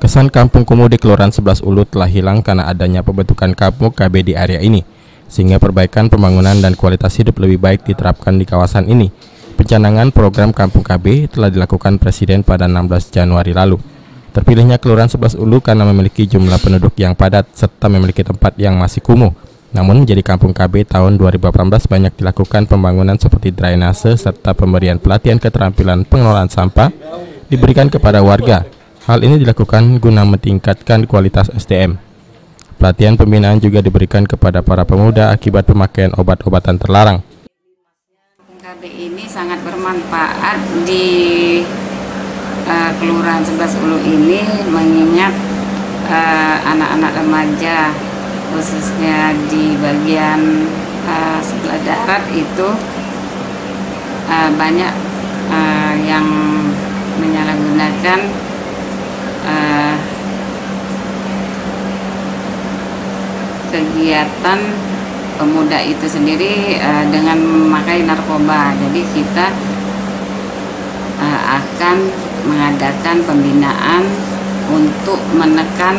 Kesan Kampung Kumuh di Kelurahan 11 Ulu telah hilang karena adanya pembentukan kampung KB di area ini, sehingga perbaikan pembangunan dan kualitas hidup lebih baik diterapkan di kawasan ini. Pencanangan program Kampung KB telah dilakukan Presiden pada 16 Januari lalu. Terpilihnya Kelurahan 11 Ulu karena memiliki jumlah penduduk yang padat serta memiliki tempat yang masih kumuh. Namun menjadi Kampung KB tahun 2018 banyak dilakukan pembangunan seperti drainase serta pemberian pelatihan keterampilan pengelolaan sampah diberikan kepada warga. Hal ini dilakukan guna meningkatkan kualitas SDM. Pelatihan pembinaan juga diberikan kepada para pemuda akibat pemakaian obat-obatan terlarang. KB ini sangat bermanfaat di Kelurahan 11 Ulu ini, mengingat anak-anak remaja khususnya di bagian sebelah darat itu banyak yang menyalahgunakan kegiatan pemuda itu sendiri dengan memakai narkoba. Jadi kita akan mengadakan pembinaan untuk menekan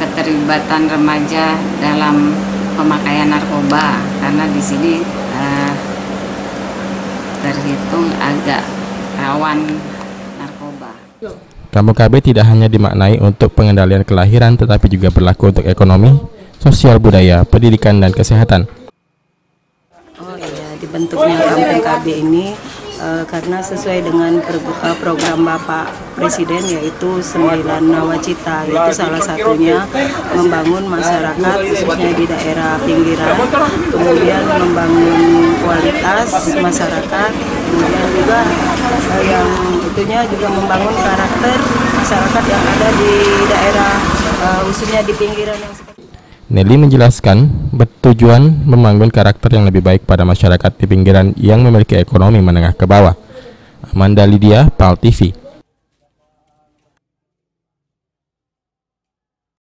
keterlibatan remaja dalam pemakaian narkoba, karena di sini terhitung agak rawan narkoba. Kampung KB tidak hanya dimaknai untuk pengendalian kelahiran, tetapi juga berlaku untuk ekonomi, sosial budaya, pendidikan, dan kesehatan. Oh iya, dibentuknya Kampung KB ini karena sesuai dengan program Bapak Presiden, yaitu 9 nawacita, yaitu salah satunya membangun masyarakat khususnya di daerah pinggiran, kemudian membangun kualitas masyarakat, kemudian juga yang itunya juga membangun karakter masyarakat yang ada di daerah khususnya di pinggiran yang seperti. Nelly menjelaskan bertujuan membangun karakter yang lebih baik pada masyarakat di pinggiran yang memiliki ekonomi menengah ke bawah. Amanda Lydia, PAL TV.